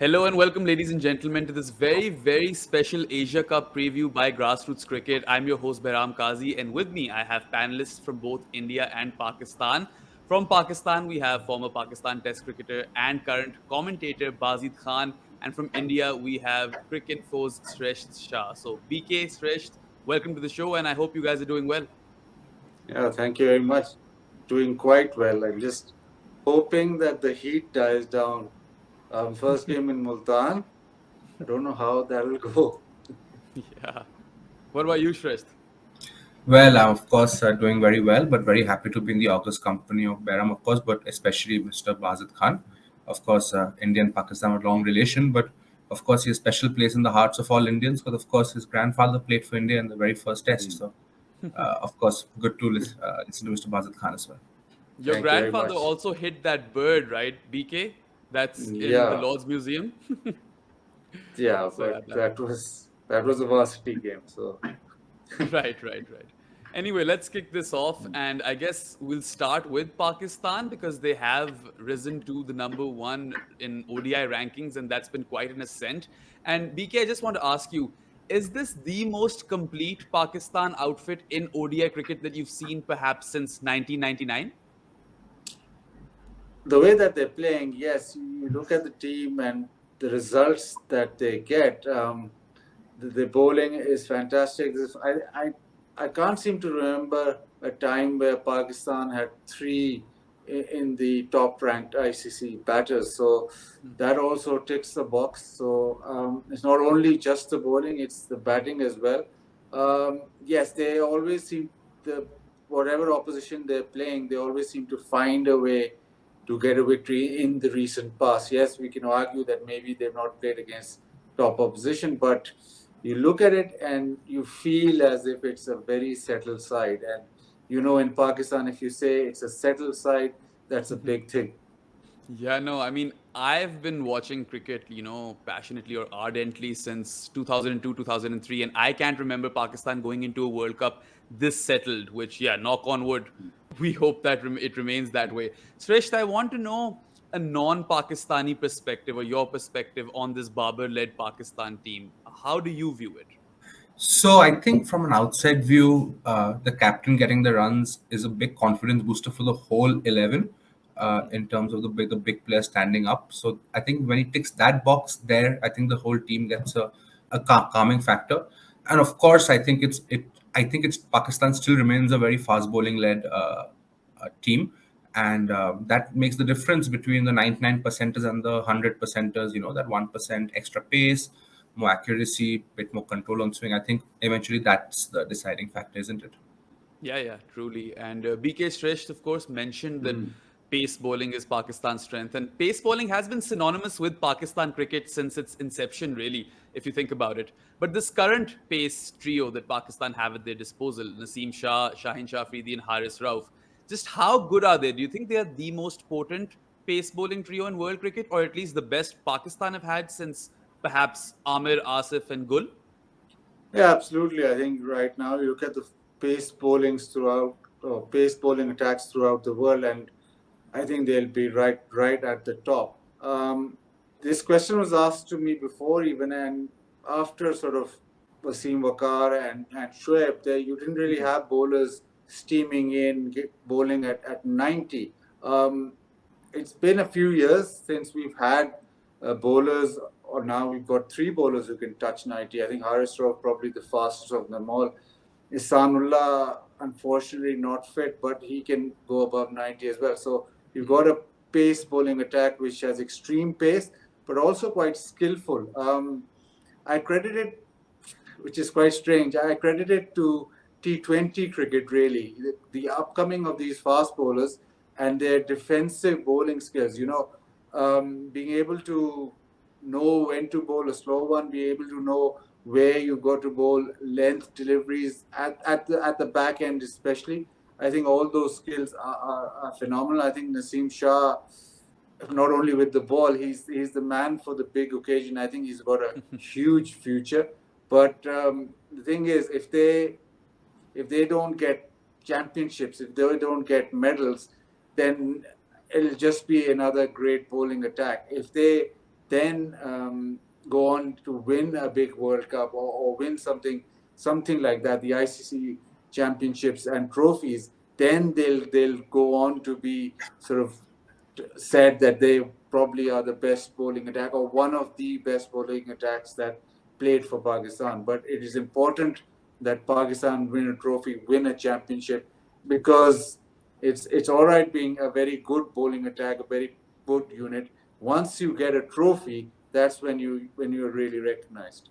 Hello and welcome, ladies and gentlemen, to this very, very special Asia Cup preview by Grassroots Cricket. I'm your host, Behram Qazi, and with me, I have panelists from both India and Pakistan. From Pakistan, we have former Pakistan Test cricketer and current commentator Bazid Khan, and from India, we have Cricket Foes Sreshth Shah. So, BK, Sreshth, welcome to the show, and I hope you guys are doing well. Yeah, thank you very much. Doing quite well. I'm just hoping that the heat dies down. First game in Multan. I don't know how that will go. Yeah. What about you, Shrestha? Well, I'm of course doing very well, but very happy to be in the august company of Behram, of course, but especially Mr. Bazid Khan. Of course, India and Pakistan have a long relation, but of course, he has a special place in the hearts of all Indians because, of course, his grandfather played for India in the very first test. Mm. So, of course, good to listen to Mr. Bazid Khan as well. Your Thank you very grandfather much. also hit that bird, right, BK? That's in the Yeah, Lord's Museum. yeah, So yeah, but that was a varsity game. So right. Anyway, let's kick this off, and I guess we'll start with Pakistan because they have risen to the number one in ODI rankings, and that's been quite an ascent. And BK, I just want to ask you: is this the most complete Pakistan outfit in ODI cricket that you've seen, perhaps since 1999? the way that they're playing, yes, you look at the team and the results that they get. The bowling is fantastic. I can't seem to remember a time where Pakistan had three in the top ranked ICC batters. So that also ticks the box. So it's not only just the bowling, it's the batting as well. Yes, they always seem, the whatever opposition they're playing, they always seem to find a way to get a victory in the recent past. Yes, we can argue that maybe they've not played against top opposition, but you look at it and you feel as if it's a very settled side. And in Pakistan, if you say it's a settled side, that's a big thing. Yeah, no, I mean, I've been watching cricket, passionately or ardently since 2002, 2003, and I can't remember Pakistan going into a World Cup this settled, which, yeah, knock on wood, we hope that it remains that way. Sreshth, I want to know a non Pakistani perspective or your perspective on this Babar led Pakistan team. How do you view it? So I think from an outside view, the captain getting the runs is a big confidence booster for the whole 11 in terms of the big player standing up. So I think when he ticks that box there, I think the whole team gets a calming factor. And of course, I think it's Pakistan still remains a very fast bowling led team. And that makes the difference between the 99 percenters and the 100 percenters, that 1% extra pace, more accuracy, bit more control on swing. I think eventually that's the deciding factor, isn't it? Yeah, truly. And BK Shrestha, of course, mentioned that Mm. pace bowling is Pakistan's strength. And pace bowling has been synonymous with Pakistan cricket since its inception, really, if you think about it. But this current pace trio that Pakistan have at their disposal, Naseem Shah, Shaheen Shah Afridi, and Haris Rauf, just how good are they? Do you think they are the most potent pace bowling trio in world cricket, or at least the best Pakistan have had since perhaps Amir, Asif, and Gul? Yeah, absolutely. I think right now you look at the pace bowling attacks throughout the world, and I think they'll be right at the top. This question was asked to me before even, and after sort of Wasim Wakar and Shoaib, there you didn't really have bowlers steaming in, bowling at 90. It's been a few years since we've had bowlers, or now we've got three bowlers who can touch 90. I think Haris Rauf probably the fastest of them all. Isanullah, unfortunately, not fit, but he can go above 90 as well. So you've got a pace bowling attack which has extreme pace, but also quite skillful. I credit it, which is quite strange, I credit it to T20 cricket, really. The upcoming of these fast bowlers and their defensive bowling skills, being able to know when to bowl a slow one, be able to know where you've got to bowl, length deliveries at the back end, especially. I think all those skills are phenomenal. I think Naseem Shah, not only with the ball, he's the man for the big occasion. I think he's got a huge future. But the thing is, if they don't get championships, if they don't get medals, then it'll just be another great bowling attack. If they then go on to win a big World Cup, or win something like that, the ICC championships and trophies, then they'll go on to be sort of said that they probably are the best bowling attack, or one of the best bowling attacks that played for Pakistan. But it is important that Pakistan win a trophy, win a championship, because it's all right being a very good bowling attack, a very good unit. Once you get a trophy, that's when you're really recognized.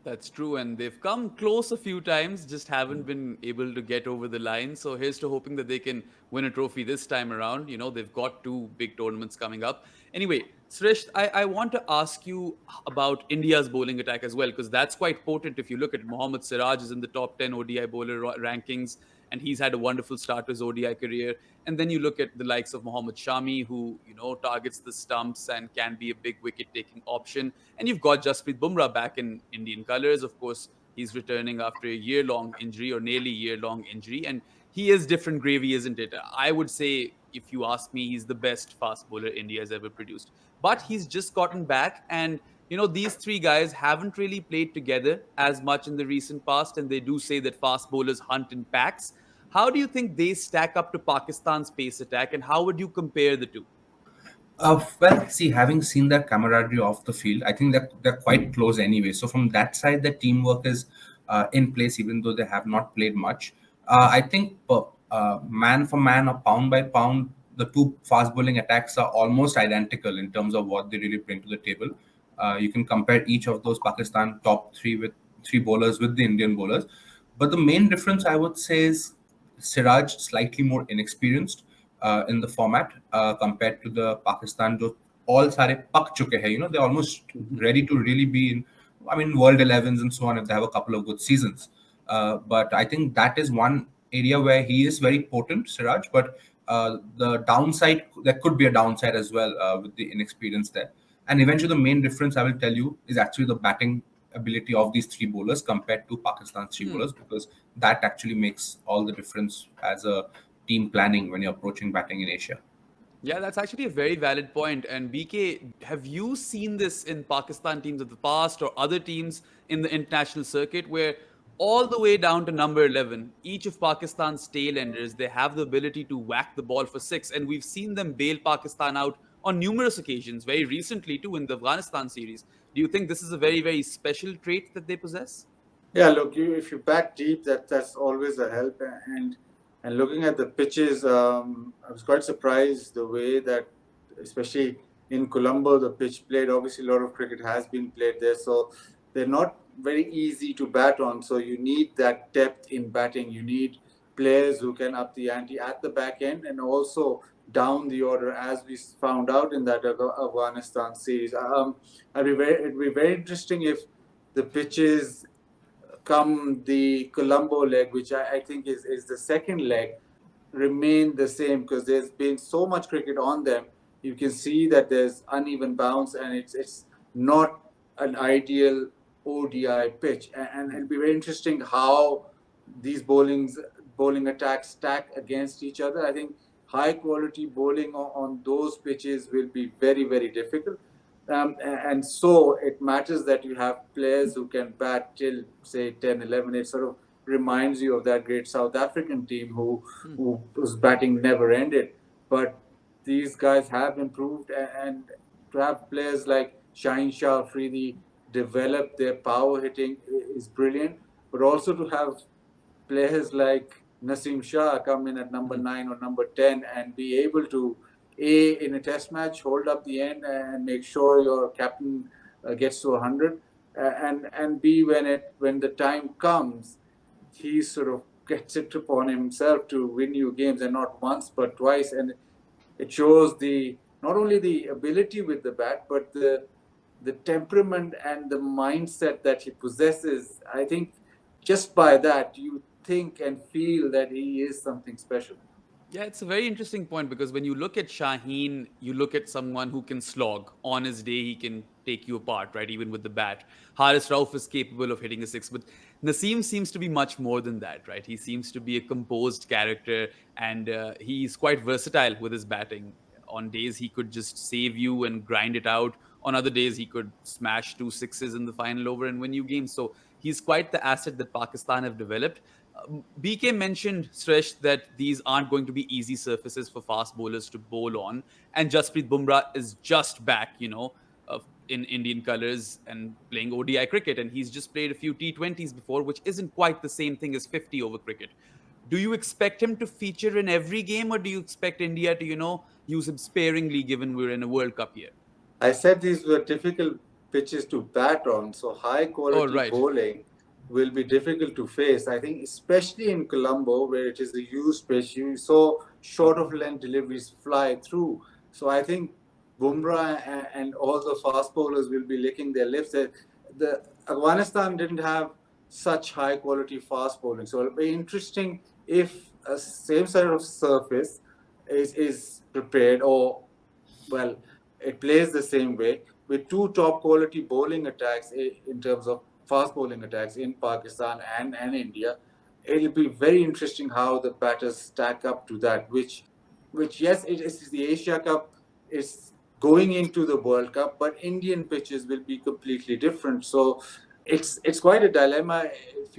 That's true, and they've come close a few times, just haven't been able to get over the line. So here's to hoping that they can win a trophy this time around. You know, they've got two big tournaments coming up. Anyway, Sreshth, I want to ask you about India's bowling attack as well, because that's quite potent. If you look at Mohammad Siraj is in the top 10 ODI bowler rankings, and he's had a wonderful start to his ODI career. And then you look at the likes of Mohammad Shami, who, you know, targets the stumps and can be a big wicket taking option. And you've got Jasprit Bumrah back in Indian colours. Of course, he's returning after a year long injury, or nearly year long injury. And he is different gravy, isn't it? I would say, if you ask me, he's the best fast bowler India has ever produced. But he's just gotten back. And, you know, these three guys haven't really played together as much in the recent past. And they do say that fast bowlers hunt in packs. How do you think they stack up to Pakistan's pace attack, and how would you compare the two? Well, see, having seen their camaraderie off the field, I think that they're quite close anyway. So from that side, the teamwork is in place, even though they have not played much. I think man for man or pound by pound, the two fast bowling attacks are almost identical in terms of what they really bring to the table. You can compare each of those Pakistan top three with three bowlers with the Indian bowlers. But the main difference, I would say, is Siraj slightly more inexperienced in the format compared to the Pakistan जो all सारे पक चुके हैं, you know, they're almost ready to really be in, I mean, World 11s and so on if they have a couple of good seasons. But I think that is one area where he is very potent, Siraj. But the downside, there could be a downside as well with the inexperience there. And eventually, the main difference I will tell you is actually the batting ability of these three bowlers compared to Pakistan's three bowlers, because that actually makes all the difference as a team planning when you're approaching batting in Asia. Yeah, that's actually a very valid point. And BK, have you seen this in Pakistan teams of the past or other teams in the international circuit where all the way down to number 11, each of Pakistan's tail enders, they have the ability to whack the ball for six. And we've seen them bail Pakistan out on numerous occasions, very recently too, in the Afghanistan series. Do you think this is a very, very special trait that they possess? Yeah, look, if you bat deep, that's always a help. And looking at the pitches, I was quite surprised the way that, especially in Colombo, the pitch played. Obviously, a lot of cricket has been played there, so they're not very easy to bat on. So you need that depth in batting. You need players who can up the ante at the back end and also down the order, as we found out in that Afghanistan series. It'd be very interesting if the pitches come the Colombo leg, which I think is the second leg, remain the same, because there's been so much cricket on them. You can see that there's uneven bounce, and it's not an ideal ODI pitch. And it'll be very interesting how these bowling attacks stack against each other. I think high quality bowling on those pitches will be very, very difficult. And so it matters that you have players who can bat till, say, 10, 11. It sort of reminds you of that great South African team whose batting never ended. But these guys have improved, and to have players like Shaheen Shah Afridi develop their power hitting is brilliant. But also to have players like Naseem Shah come in at number 9 or number 10 and be able to, A, in a test match, hold up the end and make sure your captain gets to 100, and B, when the time comes, he sort of gets it upon himself to win you games, and not once but twice. And it shows the not only the ability with the bat, but the temperament and the mindset that he possesses. I think just by that, you think and feel that he is something special. Yeah, it's a very interesting point, because when you look at Shaheen, you look at someone who can slog. On his day, he can take you apart, right? Even with the bat. Haris Rauf is capable of hitting a six, but Naseem seems to be much more than that, right? He seems to be a composed character, and he's quite versatile with his batting. On days he could just save you and grind it out. On other days, he could smash 2 sixes in the final over and win you games. So he's quite the asset that Pakistan have developed. BK mentioned, Sresh, that these aren't going to be easy surfaces for fast bowlers to bowl on. And Jasprit Bumrah is just back, in Indian colours and playing ODI cricket. And he's just played a few T20s before, which isn't quite the same thing as 50 over cricket. Do you expect him to feature in every game, or do you expect India to, use him sparingly given we're in a World Cup year? I said these were difficult pitches to bat on, so high Oh, quality right. bowling will be difficult to face. I think, especially in Colombo, where it is a used pitch, you saw short of length deliveries fly through. So I think Bumrah and all the fast bowlers will be licking their lips. The Afghanistan didn't have such high quality fast bowling, so it'll be interesting if a same sort of surface is prepared, or well, it plays the same way with two top quality bowling attacks in terms of fast bowling attacks in Pakistan and India. It'll be very interesting how the batters stack up to that, which yes, it is the Asia Cup is going into the World Cup, but Indian pitches will be completely different. So it's quite a dilemma if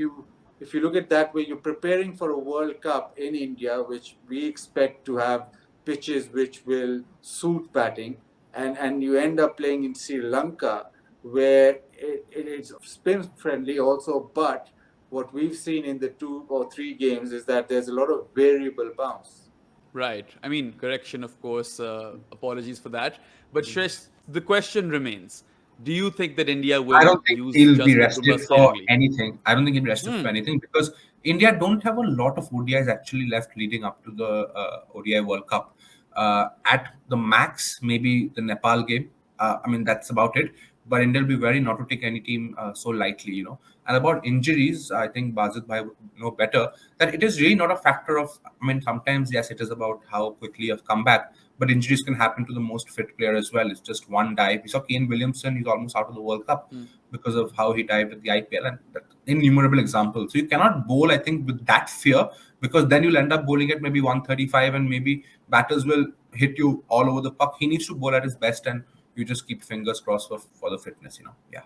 you look at that way. You're preparing for a World Cup in India, which we expect to have pitches which will suit batting, and you end up playing in Sri Lanka, where it is spin friendly also, but what we've seen in the 2 or 3 games is that there's a lot of variable bounce. Right. I mean, correction, of course. Apologies for that. But Shresh, the question remains: do you think that India I will don't think use he'll be Jasprit Bumrah rested for sparingly? anything. I don't think he'll be rested for anything because India don't have a lot of ODIs actually left leading up to the ODI World Cup. At the max, maybe the Nepal game. I mean, that's about it. But India will be very not to take any team so lightly. And about injuries, I think Bazid Bhai would know better that it is really not a factor of. I mean, sometimes yes, it is about how quickly you've come back, but injuries can happen to the most fit player as well. It's just one dive. We saw Kane Williamson; he's almost out of the World Cup because of how he dived at the IPL, and that innumerable examples. So you cannot bowl, I think, with that fear because then you'll end up bowling at maybe 135, and maybe batters will hit you all over the puck. He needs to bowl at his best, and you just keep fingers crossed for the fitness. Yeah.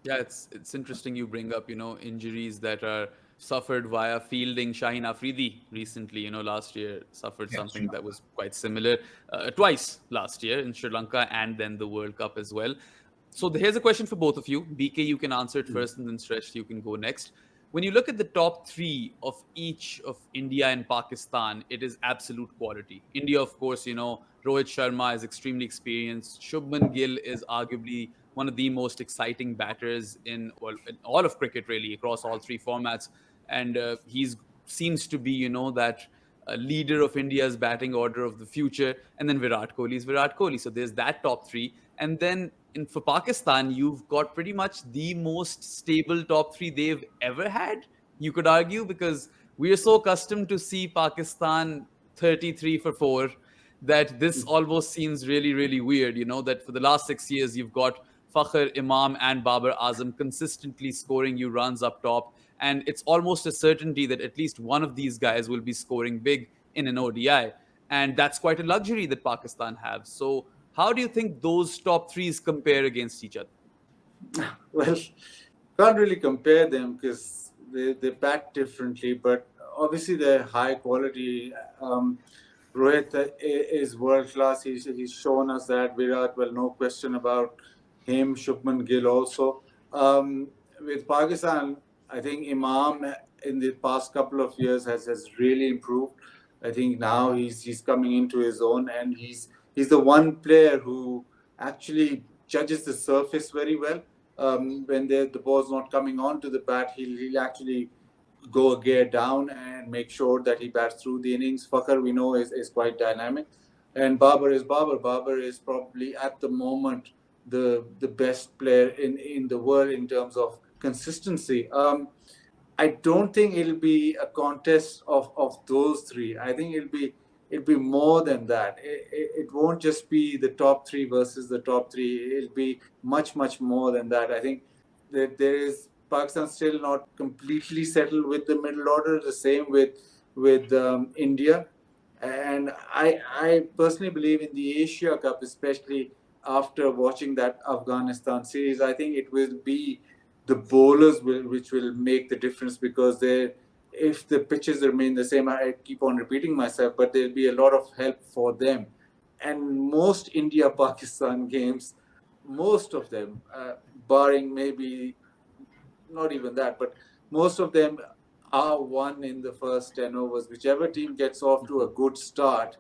Yeah, it's interesting you bring up, injuries that are suffered via fielding. Shaheen Afridi recently, last year suffered Yeah, Sri something that Lanka. was quite similar twice last year in Sri Lanka and then the World Cup as well. So here's a question for both of you. BK, you can answer it first, and then Sresh, you can go next. When you look at the top three of each of India and Pakistan, it is absolute quality. India, of course, Rohit Sharma is extremely experienced. Shubman Gill is arguably one of the most exciting batters in all of cricket, really, across all three formats. And he's seems to be, that leader of India's batting order of the future. And then Virat Kohli is Virat Kohli. So there's that top three. And then for Pakistan, you've got pretty much the most stable top three they've ever had, you could argue, because we are so accustomed to see Pakistan 33 for 4 that this almost seems really, really weird, that for the last 6 years, you've got Fakhr, Imam, and Babar Azam consistently scoring you runs up top. And it's almost a certainty that at least one of these guys will be scoring big in an ODI. And that's quite a luxury that Pakistan have. So, how do you think those top threes compare against each other? Well, can't really compare them because they bat differently, but obviously they're high quality. Rohit is world class. He's shown us that. Virat, well, no question about him. Shubman Gill also. With Pakistan, I think Imam in the past couple of years has really improved. I think now he's coming into his own, and he's the one player who actually judges the surface very well. When the ball's not coming onto the bat, he'll actually go a gear down and make sure that he bats through the innings. Fakhr, we know, is quite dynamic. And Babar is Babar. Babar is probably at the moment the best player in the world in terms of consistency. I don't think it'll be a contest of those three. I think it'll be more than that. It won't just be the top three versus the top three. It'll be much, much more than that. I think that there is Pakistan still not completely settled with the middle order. The same with India, and I personally believe in the Asia Cup, especially. after watching that Afghanistan series, I think it will be the bowlers which will make the difference, because if the pitches remain the same, I keep on repeating myself, but there'll be a lot of help for them. And most India Pakistan games, most of them, barring maybe not even that, but most of them are won in the first 10 overs. Whichever team gets off to a good start,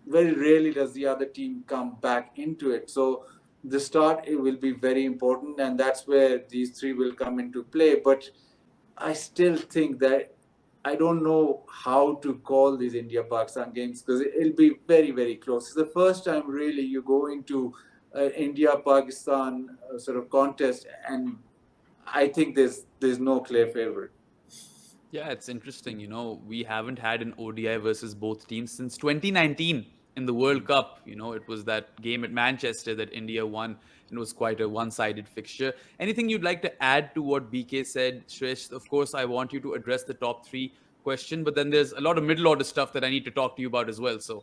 very rarely does the other team come back into it. So the start, it will be very important, and that's where these three will come into play. But I still think that I don't know how to call these India Pakistan games, because it'll be very, very close. It's the first time really you go into India Pakistan sort of contest, and I think there's no clear favorite. Yeah, it's interesting. We haven't had an ODI versus both teams since 2019 in the World Cup. It was that game at Manchester that India won, and it was quite a one-sided fixture. Anything you'd like to add to what BK said, Shreyas? Of course, I want you to address the top three question, but then there's a lot of middle order stuff that I need to talk to you about as well. So,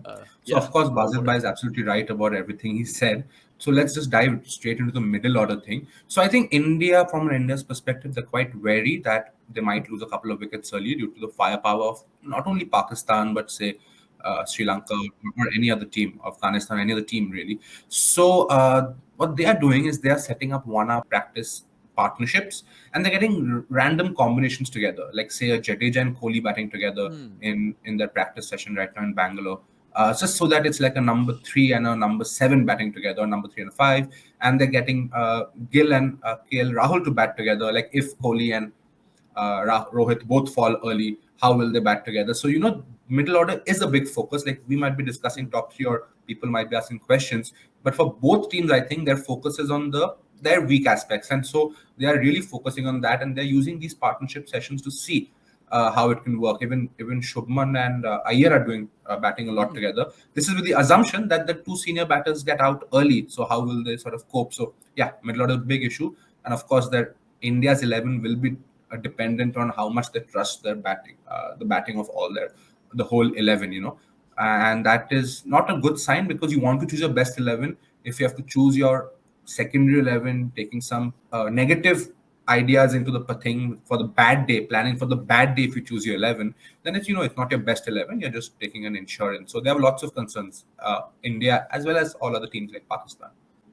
So yeah, of course, go Bazid for it. Bhai is absolutely right about everything he said. So let's just dive straight into the middle order thing. So I think India, from an India's perspective, they're quite wary that they might lose a couple of wickets early due to the firepower of not only Pakistan but say Sri Lanka or any other team, Afghanistan, any other team really. So what they are doing is they are setting up 1 hour practice partnerships, and they're getting random combinations together, like say a Jadeja and Kohli batting together Hmm. in their practice session right now in Bangalore, just so that it's like a number 3 and a number 7 batting together, number 3 and a 5, and they're getting Gill and KL Rahul to bat together. Like if Kohli and Rohit both fall early, how will they bat together? So middle order is a big focus. Like we might be discussing top three, or people might be asking questions, but for both teams, I think their focus is on their weak aspects, and so they are really focusing on that, and they're using these partnership sessions to see how it can work. Even Shubman and Iyer are doing batting a lot together. This is with the assumption that the two senior batters get out early. So how will they sort of cope? So yeah, middle order is a big issue, and of course that India's 11 will be dependent on how much they trust their batting, the batting of the whole 11. And that is not a good sign, because you want to choose your best 11. If you have to choose your secondary 11, taking some negative ideas into the thing for the bad day, planning for the bad day if you choose your 11, then it's not your best 11. You're just taking an insurance. So they have lots of concerns, India as well as all other teams like Pakistan.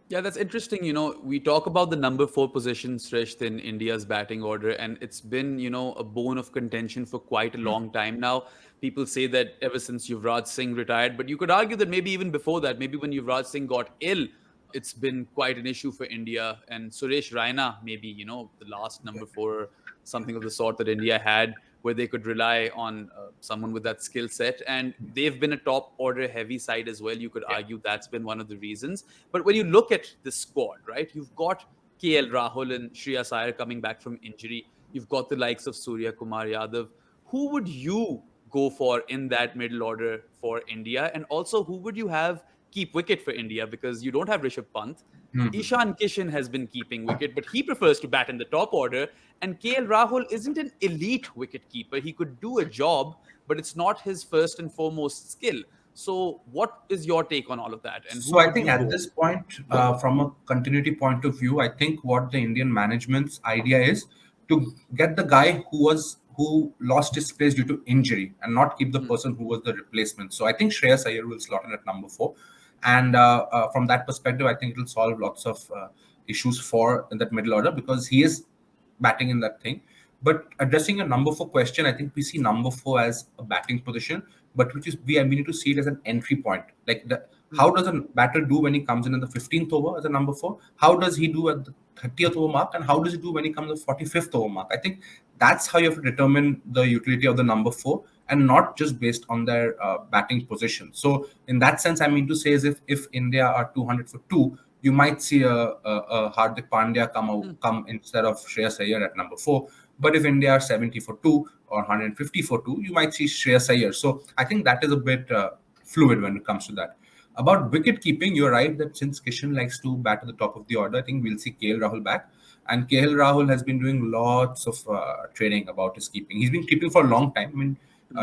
Yeah, that's interesting. We talk about the number four position, Sreshth, in India's batting order, and it's been, a bone of contention for quite a long time now. People say that ever since Yuvraj Singh retired, but you could argue that maybe even before that, maybe when Yuvraj Singh got ill, it's been quite an issue for India. And Suresh Raina, maybe, the last number four, something of the sort that India had, where they could rely on someone with that skill set. And they've been a top order heavy side as well. You could argue that's been one of the reasons. But when you look at the squad, right, you've got KL Rahul and Shreyas Iyer coming back from injury. You've got the likes of Surya Kumar Yadav. Who would you go for in that middle order for India? And also, who would you have keep wicket for India? Because you don't have Rishabh Pant. Ishan Kishan has been keeping wicket, but he prefers to bat in the top order. And KL Rahul isn't an elite wicket keeper. He could do a job, but it's not his first and foremost skill. So, what is your take on all of that? And So who I would think you at go? this point, from a continuity point of view, I think what the Indian management's idea is to get the guy who lost his place due to injury, and not keep the Hmm. person who was the replacement. So I think Shreyas Iyer will slot in at number 4, and from that perspective, I think it will solve lots of issues for that middle order, because he is batting in that thing. But addressing a number 4 question, I think we see number 4 as a batting position, but which is we need to see it as an entry point. Like how Hmm. does a batter do when he comes in the 15th over as a number 4? How does he do at the 30th over mark? And how does he do when he comes at the 45th over mark? I think that's how you have to determine the utility of the number 4, and not just based on their batting position. So in that sense, I mean to say is if India are 200 for 2, you might see a Hardik Pandya come instead of Shreyas Iyer at number 4. But if India are 70 for 2 or 150 for 2, you might see Shreyas Iyer. So I think that is a bit fluid when it comes to that. About wicket keeping, you're right that since Kishan likes to bat at the top of the order, I think we'll see KL Rahul back. And KL Rahul has been doing lots of training about his keeping. He's been keeping for a long time. I mean,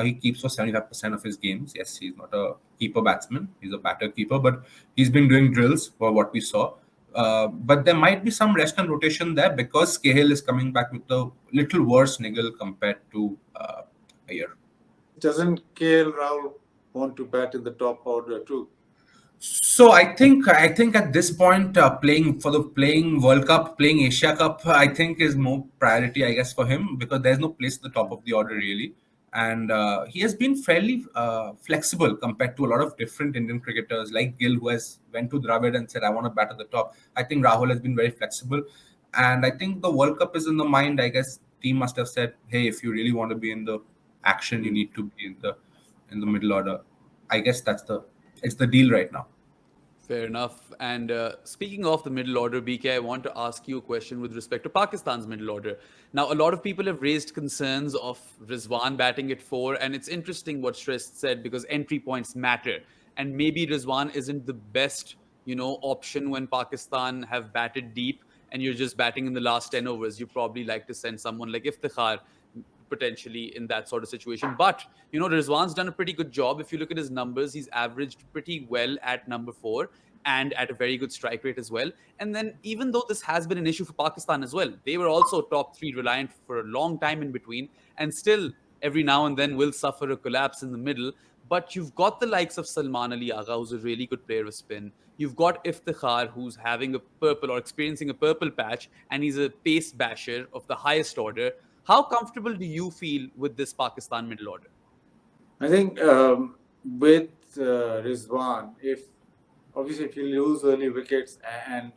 He keeps for 75% of his games. Yes, he's not a keeper batsman; he's a batter keeper, but he's been doing drills for what we saw. But there might be some rest and rotation there because Cahill is coming back with a little worse niggle compared to Iyer. Doesn't KL Rahul want to bat in the top order too? So I think at this point, playing World Cup, playing Asia Cup, I think is more priority, I guess, for him because there's no place at the top of the order really, and he has been fairly flexible compared to a lot of different Indian cricketers like Gill, who has went to Dravid and said I want to bat at the top. I think Rahul has been very flexible, and I think the World Cup is in the mind. I guess team must have said, hey, if you really want to be in the action, you need to be in the middle order. I guess it's the deal right now. Fair enough. And speaking of the middle order, BK, I want to ask you a question with respect to Pakistan's middle order. Now, a lot of people have raised concerns of Rizwan batting at four, and it's interesting what Shrestha said because entry points matter. And maybe Rizwan isn't the best, option when Pakistan have batted deep and you're just batting in the last 10 overs. You probably like to send someone like Iftikhar potentially in that sort of situation. But, Rizwan's done a pretty good job. If you look at his numbers, he's averaged pretty well at number four and at a very good strike rate as well. And then, even though this has been an issue for Pakistan as well, they were also top three reliant for a long time in between, and still every now and then will suffer a collapse in the middle. But you've got the likes of Salman Ali Agha, who's a really good player of spin. You've got Iftikhar, who's having a purple or experiencing a purple patch, and he's a pace basher of the highest order. How comfortable do you feel with this Pakistan middle order? I think with Rizwan, if obviously if you lose early wickets and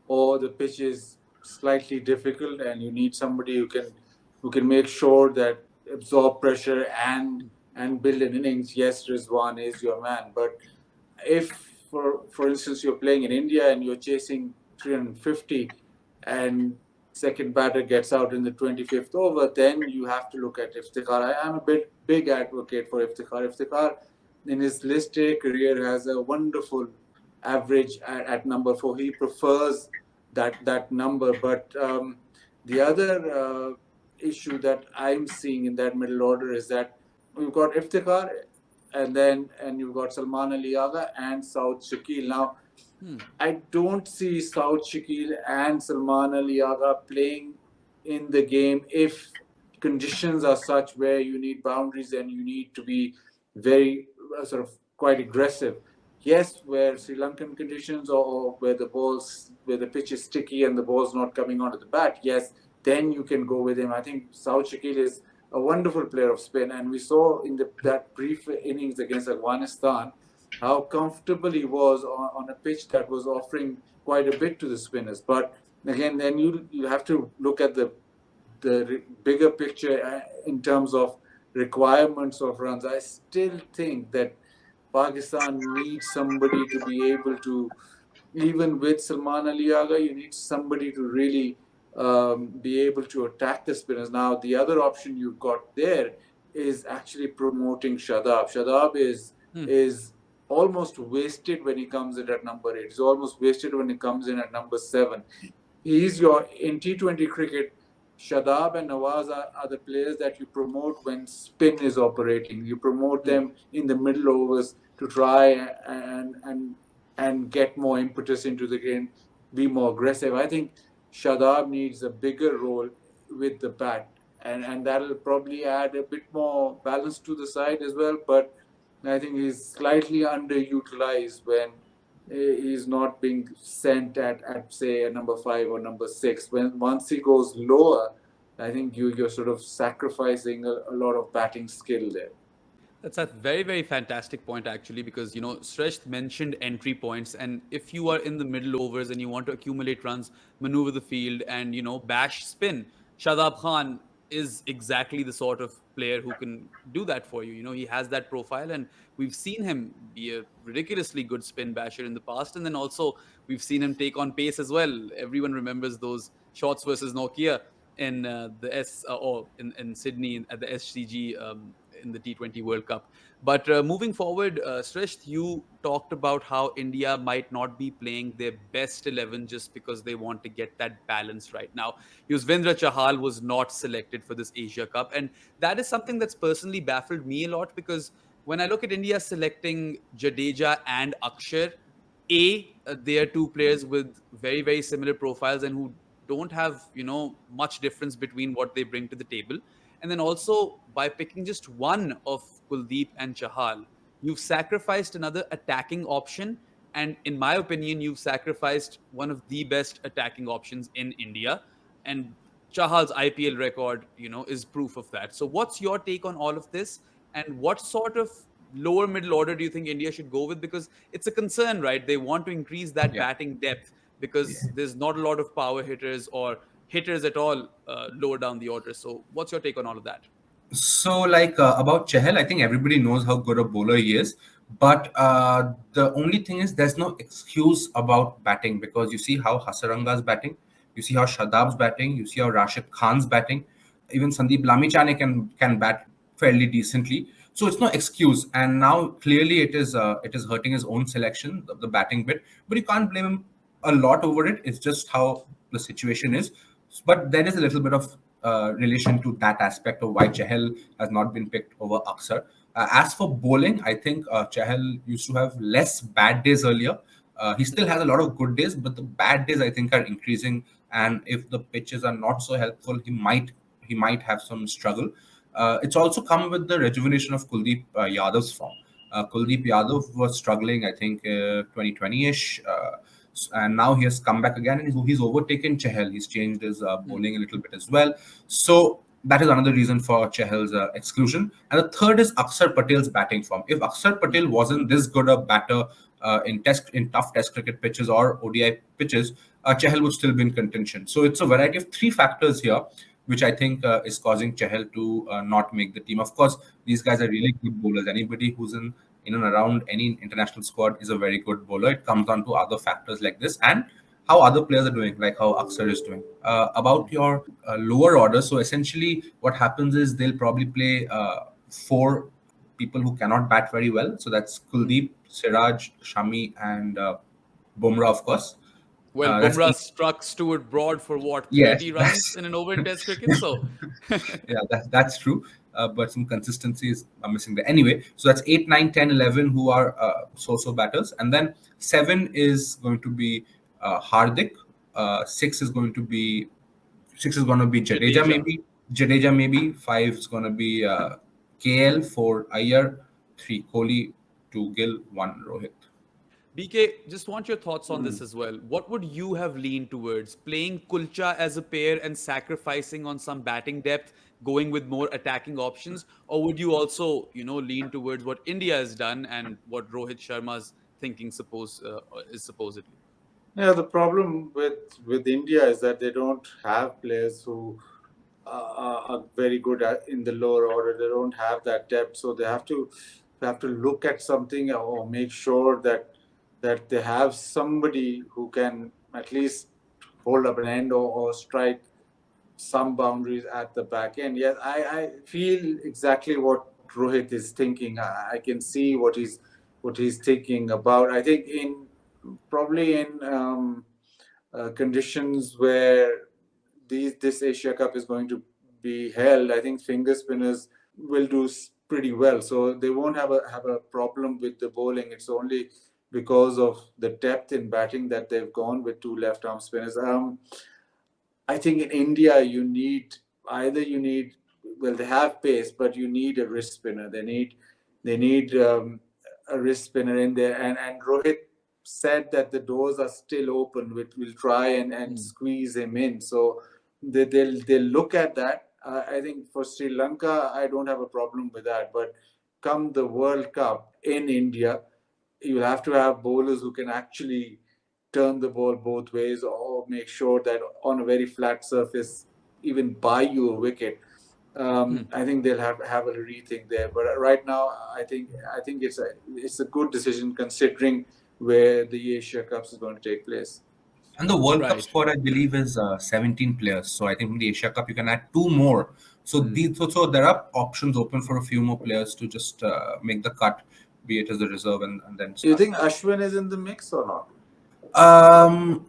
or the pitch is slightly difficult and you need somebody who can make sure that absorb pressure and build an innings, yes, Rizwan is your man. But if for instance you're playing in India and you're chasing 350 and second batter gets out in the 25th over, then you have to look at Iftikhar. I am a big advocate for Iftikhar. Iftikhar in his list A career has a wonderful average at number four. He prefers that number. But the other issue that I'm seeing in that middle order is that we've got Iftikhar and you've got Salman Ali Agha and Saud Shakil. Now, I don't see Saud Shakil and Salman Ali Agha playing in the game if conditions are such where you need boundaries and you need to be very sort of quite aggressive. Yes, where Sri Lankan conditions or where the pitch is sticky and the ball's not coming onto the bat, yes, then you can go with him. I think Saud Shakil is a wonderful player of spin, and we saw in that brief innings against Afghanistan how comfortable he was on a pitch that was offering quite a bit to the spinners. But again, then you have to look at the bigger picture in terms of requirements of runs. I still think that Pakistan needs somebody to be able to, even with Salman Ali Agha, you need somebody to really be able to attack the spinners. Now, the other option you've got there is actually promoting Shadab. Shadab is almost wasted when he comes in at number 8. He's almost wasted when he comes in at number 7. He's in T20 cricket. Shadab and Nawaz are the players that you promote when spin is operating. You promote them in the middle overs to try and get more impetus into the game, be more aggressive. I think Shadab needs a bigger role with the bat, and that'll probably add a bit more balance to the side as well. But I think he's slightly underutilized when he's not being sent at say a number 5 or number 6. Once he goes lower, I think you're sort of sacrificing a lot of batting skill there. That's a very, very fantastic point, actually, because, Sreshth mentioned entry points. And if you are in the middle overs and you want to accumulate runs, maneuver the field, and, bash spin, Shadab Khan is exactly the sort of player who can do that for you. He has that profile, and we've seen him be a ridiculously good spin basher in the past. And then also, we've seen him take on pace as well. Everyone remembers those shots versus Nokia in the S or in Sydney at the SCG in the T20 World Cup. But moving forward, Sreshth, you talked about how India might not be playing their best 11 just because they want to get that balance right now. Yuzvendra Chahal was not selected for this Asia Cup. And that is something that's personally baffled me a lot, because when I look at India selecting Jadeja and Akshar, they are two players with very, very similar profiles and who don't have, much difference between what they bring to the table. And then also, by picking just one of Kuldeep and Chahal, you've sacrificed another attacking option. And in my opinion, you've sacrificed one of the best attacking options in India. And Chahal's IPL record, is proof of that. So what's your take on all of this? And what sort of lower middle order do you think India should go with? Because it's a concern, right? They want to increase that Yeah. batting depth because there's not a lot of power hitters or hitters at all lower down the order. So what's your take on all of that? So, about Chahal, I think everybody knows how good a bowler he is. But the only thing is, there's no excuse about batting, because you see how Hasaranga's batting, you see how Shadab's batting, you see how Rashid Khan's batting, even Sandeep Lamichhane can bat fairly decently. So it's no excuse. And now clearly it is hurting his own selection, the batting bit. But you can't blame him a lot over it. It's just how the situation is. But there is a little bit of relation to that aspect of why Chahal has not been picked over Aksar. As for bowling, I think Chahal used to have less bad days earlier. He still has a lot of good days, but the bad days I think are increasing. And if the pitches are not so helpful, he might have some struggle. It's also come with the rejuvenation of Kuldeep Yadav's form. Kuldeep Yadav was struggling, I think, 2020-ish. And now he has come back again and he's overtaken Chahal. He's changed his bowling a little bit as well. So that is another reason for Chahal's exclusion. And the third is Akshar Patel's batting form. If Akshar Patel wasn't this good a batter in tough Test cricket pitches or ODI pitches, Chahal would still be in contention. So it's a variety of three factors here, which I think is causing Chahal to not make the team. Of course, these guys are really good bowlers. Anybody who's in and around any international squad is a very good bowler. It comes down to other factors like this and how other players are doing, like how Akshar is doing. About your lower order, so essentially what happens is they'll probably play four people who cannot bat very well. So that's Kuldeep, Siraj, Shami, and Bumrah, of course. Well, That's Bumrah struck Stuart Broad for what, yes, 30 runs that's in an over in Test cricket? So, yeah, that's true. But some consistencies are missing there. Anyway, so that's 8, 9, 10, 11 who are so-so batters. And then 7 is going to be Hardik. 6 is going to be Jadeja Jadeja. maybe. Jadeja maybe. 5 is going to be KL. 4 Iyer. 3 Kohli. 2 Gill. 1 Rohit. BK, just want your thoughts on this as well. What would you have leaned towards? Playing Kulcha as a pair and sacrificing on some batting depth, going with more attacking options? Or would you also, lean towards what India has done and what Rohit Sharma's thinking is supposedly? Yeah, the problem with India is that they don't have players who are very good in the lower order. They don't have that depth, so they have to look at something or make sure that they have somebody who can at least hold up an end or strike some boundaries at the back end. Yes, I feel exactly what Rohit is thinking. I can see what he's thinking about. I think probably in conditions where this Asia Cup is going to be held, I think finger spinners will do pretty well. So they won't have a problem with the bowling. It's only because of the depth in batting that they've gone with two left arm spinners. I think in India you need well, they have pace, but you need a wrist spinner. They need a wrist spinner in there, and Rohit said that the doors are still open. We'll try and squeeze him in. So they'll look at that. I think for Sri Lanka, I don't have a problem with that. But come the World Cup in India, you'll have to have bowlers who can actually turn the ball both ways or make sure that on a very flat surface, even buy you a wicket. I think they'll have a rethink there. But right now, I think it's a good decision considering where the Asia Cups is going to take place. And the World Cup Right. squad, I believe, is 17 players. So I think in the Asia Cup, you can add two more. So so there are options open for a few more players to just make the cut, be it as a reserve and then Do you start. think Ashwin is in the mix or not? Um,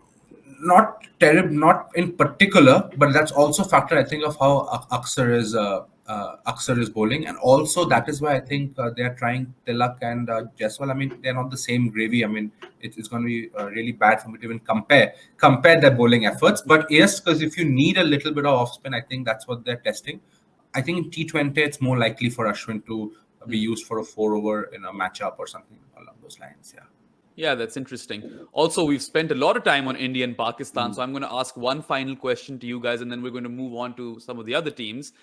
Not terrible, not in particular, but that's also a factor I think of how Aksar is bowling, and also that is why I think they are trying Tilak and Jaiswal. I mean, they're not the same gravy. I mean, it's going to be really bad for me to even compare their bowling efforts. But yes, because if you need a little bit of off spin, I think that's what they're testing. I think in T20 it's more likely for Ashwin to be used for a 4 over in a matchup or something along those lines. Yeah. Yeah, that's interesting. Also, we've spent a lot of time on India and Pakistan, so I'm going to ask one final question to you guys, and then we're going to move on to some of the other teams.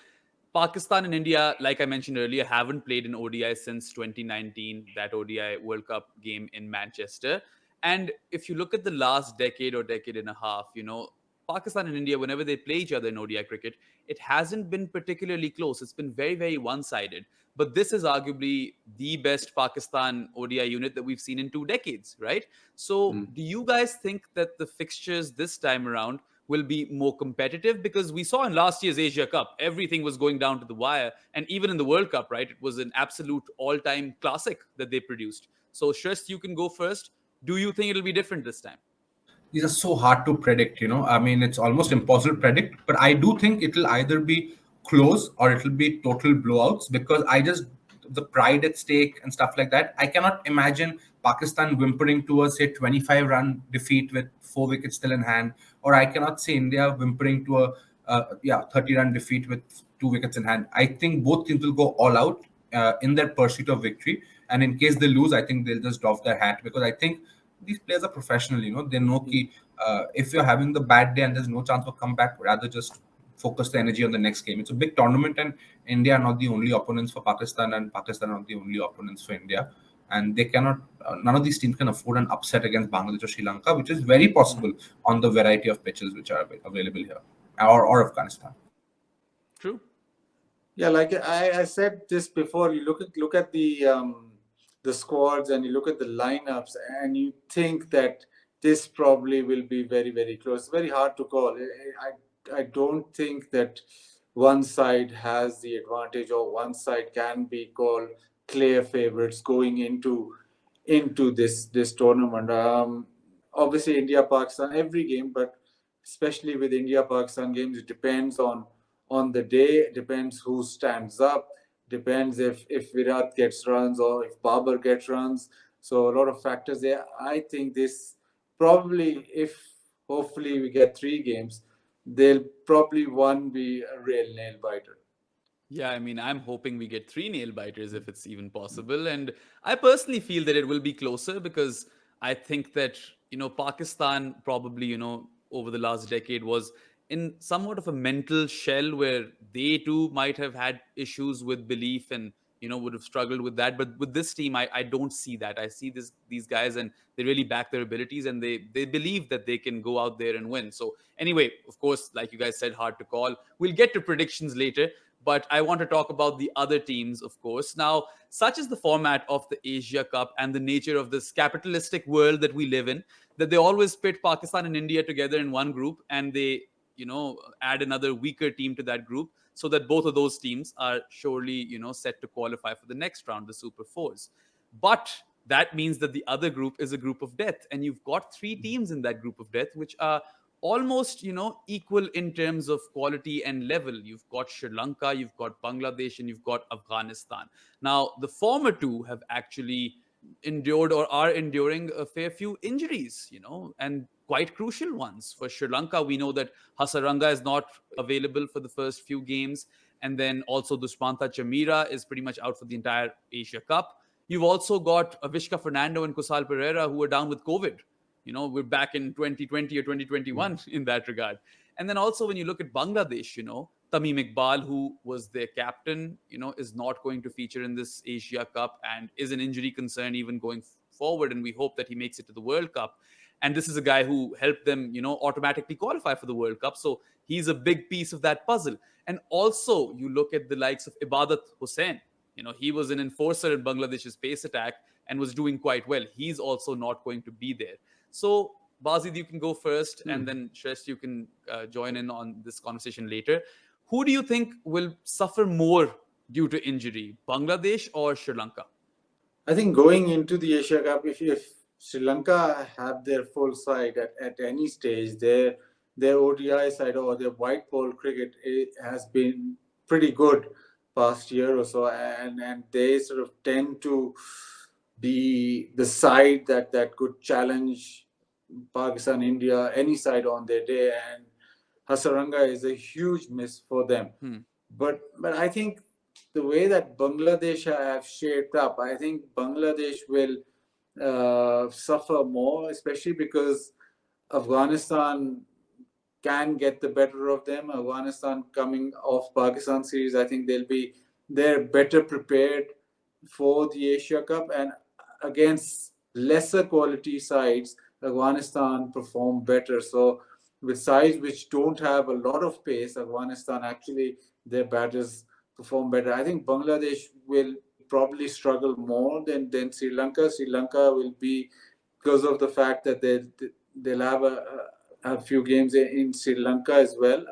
Pakistan and India, like I mentioned earlier, haven't played in ODI since 2019, that ODI World Cup game in Manchester. And if you look at the last decade or decade and a half, Pakistan and India, whenever they play each other in ODI cricket, it hasn't been particularly close. It's been very, very one sided. But this is arguably the best Pakistan ODI unit that we've seen in 2 decades, right? So, do you guys think that the fixtures this time around will be more competitive? Because we saw in last year's Asia Cup, everything was going down to the wire. And even in the World Cup, right, it was an absolute all time classic that they produced. So, Shrest, you can go first. Do you think it'll be different this time? These are so hard to predict, I mean, it's almost impossible to predict, but I do think it'll either be close or it'll be total blowouts, because I just, the pride at stake and stuff like that, I cannot imagine Pakistan whimpering to a, say, 25-run defeat with 4 wickets still in hand, or I cannot see India whimpering to a 30-run defeat with 2 wickets in hand. I think both teams will go all out in their pursuit of victory, and in case they lose, I think they'll just doff their hat, because I think these players are professional. They know ki, if you're having the bad day and there's no chance for comeback, rather just focus the energy on the next game. It's a big tournament, and India are not the only opponents for Pakistan, and Pakistan are not the only opponents for India. And they cannot, none of these teams can afford an upset against Bangladesh or Sri Lanka, which is very possible on the variety of pitches which are available here, or Afghanistan. True. Yeah, like I said this before. You look at the squads and you look at the lineups, and you think that this probably will be very very close. Very hard to call. I don't think that one side has the advantage or one side can be called clear favorites going into this tournament. Obviously, India Pakistan every game, but especially with India Pakistan games, it depends on the day. It depends who stands up. Depends if Virat gets runs or if Babar gets runs. So a lot of factors there. I think this probably, if hopefully we get 3 games, they'll probably one be a real nail biter. Yeah, I mean, I'm hoping we get 3 nail biters if it's even possible. And I personally feel that it will be closer because I think that, Pakistan probably, over the last decade was in somewhat of a mental shell where they too might have had issues with belief and, would have struggled with that. But with this team, I don't see that. I see these guys and they really back their abilities and they believe that they can go out there and win. So anyway, of course, like you guys said, hard to call. We'll get to predictions later. But I want to talk about the other teams, of course. Now, such is the format of the Asia Cup and the nature of this capitalistic world that we live in, that they always pit Pakistan and India together in one group and they, add another weaker team to that group so that both of those teams are surely, set to qualify for the next round, the Super Fours. But that means that the other group is a group of death. And you've got 3 teams in that group of death, which are almost equal in terms of quality and level. You've got Sri Lanka, you've got Bangladesh, and you've got Afghanistan. Now the former two have actually endured or are enduring a fair few injuries, and quite crucial ones. For Sri Lanka, we know that Hasaranga is not available for the first few games, and then also Dushmantha Chamira is pretty much out for the entire Asia Cup. You've also got Avishka Fernando and Kusal Pereira who are down with COVID. We're back in 2020 or 2021 in that regard. And then also when you look at Bangladesh, Tamim Iqbal, who was their captain, is not going to feature in this Asia Cup and is an injury concern even going forward. And we hope that he makes it to the World Cup. And this is a guy who helped them, automatically qualify for the World Cup. So he's a big piece of that puzzle. And also you look at the likes of Ibadat Hussain. He was an enforcer in Bangladesh's pace attack and was doing quite well. He's also not going to be there. So Bazid, you can go first, and then Shrestha, you can join in on this conversation later. Who do you think will suffer more due to injury, Bangladesh or Sri Lanka? I think going into the Asia Cup, if Sri Lanka have their full side at any stage, their ODI side or their white ball cricket has been pretty good past year or so, and they sort of tend to be the side that could challenge Pakistan, India, any side on their day, and Hasaranga is a huge miss for them. But I think the way that Bangladesh have shaped up, I think Bangladesh will suffer more, especially because Afghanistan can get the better of them. Afghanistan coming off Pakistan series, I think they're better prepared for the Asia Cup, and against lesser quality sides, Afghanistan perform better. So with sides which don't have a lot of pace, Afghanistan actually their batters perform better. I think Bangladesh will probably struggle more than Sri Lanka. Sri Lanka will be, because of the fact that they'll have a few games in Sri Lanka as well.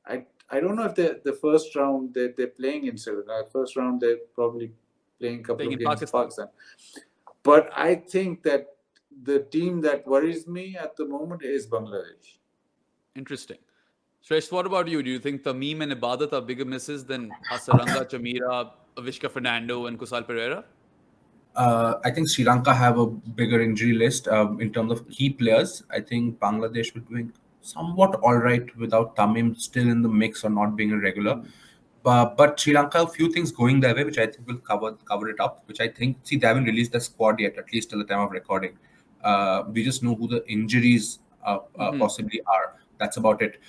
I don't know if the first round they're playing in Sri Lanka. First round they're probably playing a couple Playing of in games in Pakistan. Pakistan. But I think that the team that worries me at the moment is Bangladesh. Interesting. Shrestha, what about you? Do you think Tamim and Ibadat are bigger misses than Hasaranga, Chamira, Avishka Fernando, and Kusal Pereira? I think Sri Lanka have a bigger injury list in terms of key players. I think Bangladesh will be doing somewhat all right without Tamim still in the mix or not being a regular. But Sri Lanka, a few things going their way, which I think will cover it up. Which I think, see, they haven't released the squad yet, at least till the time of recording. We just know who the injuries possibly are. That's about it.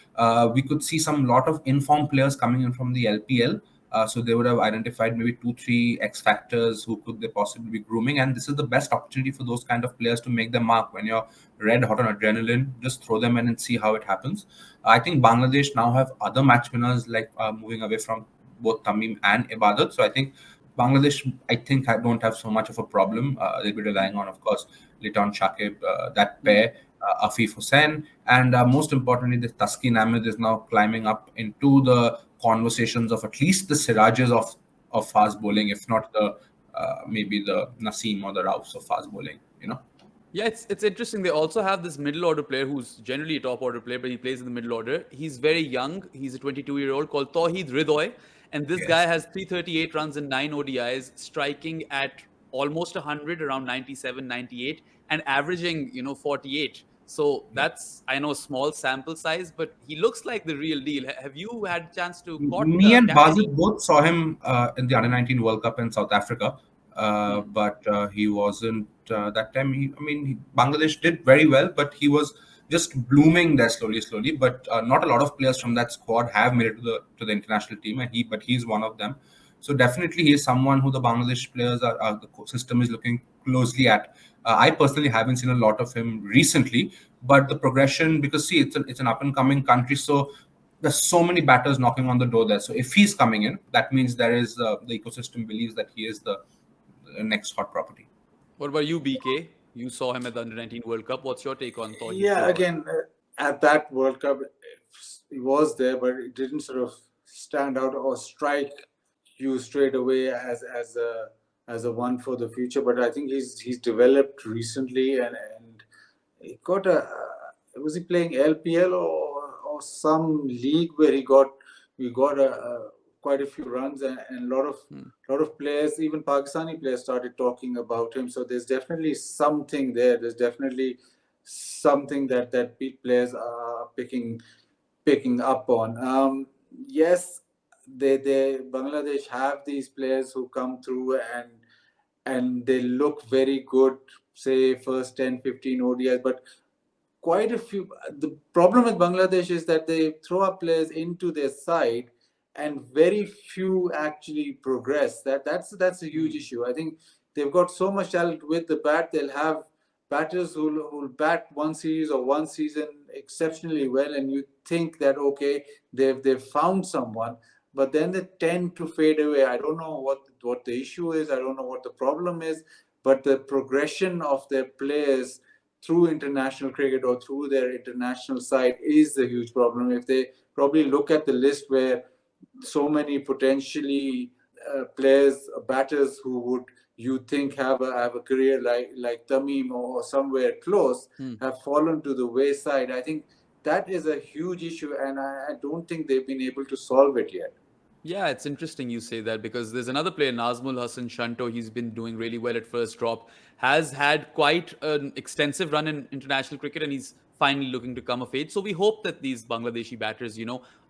We could see some lot of informed players coming in from the LPL. So they would have identified maybe 2-3 X factors who could they possibly be grooming, and this is the best opportunity for those kind of players to make their mark. When you're red hot on adrenaline, just throw them in and see how it happens. I think Bangladesh now have other match winners like moving away from both Tamim and Ibadat. So I think Bangladesh, don't have so much of a problem. They'll be relying on, of course, Liton Shakib, that pair, Afif Hussain, and most importantly, the Taskin Ahmed is now climbing up into the conversations of at least the Sirages of fast bowling, if not the maybe the Naseem or the Raufs of fast bowling. Yeah, it's interesting. They also have this middle order player who's generally a top order player, but he plays in the middle order. He's very young. He's a 22-year-old called Tawheed Ridoy. And this guy has 338 runs and 9 ODIs, striking at almost 100, around 97, 98, and averaging, 48. So that's, I know, a small sample size, but he looks like the real deal. Have you had a chance to Me and catch Bazid him? both saw him in the Under-19 World Cup in South Africa, but he wasn't that time. Bangladesh did very well, but he was just blooming there slowly. But not a lot of players from that squad have made it to the international team, and he's one of them. So definitely, he is someone who the Bangladesh players the system is looking closely at. I personally haven't seen a lot of him recently, but the progression, because see, it's an up and coming country, so there's so many batters knocking on the door there. So if he's coming in, that means there is the ecosystem believes that he is the next hot property. What about you, BK? You saw him at the Under-19 World Cup. What's your take on Tawheed Yeah, Ridoy? again, at that World Cup, he was there, but it didn't sort of stand out or strike you straight away as a one for the future. But I think he's developed recently, and he got was he playing LPL or some league where we got quite a few runs, and a lot of players, even Pakistani players, started talking about him. So there's definitely something there. There's definitely something that players are picking up on. Yes, they Bangladesh have these players who come through and they look very good, say first 10, 15 ODIs, but quite a few. The problem with Bangladesh is that they throw up players into their side, and very few actually progress. That's a huge issue. I think they've got so much talent with the bat. They'll have batters who'll bat one series or one season exceptionally well, and you think that okay, they've found someone, but then they tend to fade away. I don't know what the issue is. I don't know what the problem is, but the progression of their players through international cricket or through their international side is the huge problem. If they probably look at the list where so many potentially players, batters who would you think have a career like Tamim or somewhere close have fallen to the wayside. I think that is a huge issue, and I don't think they've been able to solve it yet. Yeah, it's interesting you say that because there's another player, Nazmul Hassan Shanto. He's been doing really well at first drop, has had quite an extensive run in international cricket, and he's finally looking to come of age. So we hope that these Bangladeshi batters,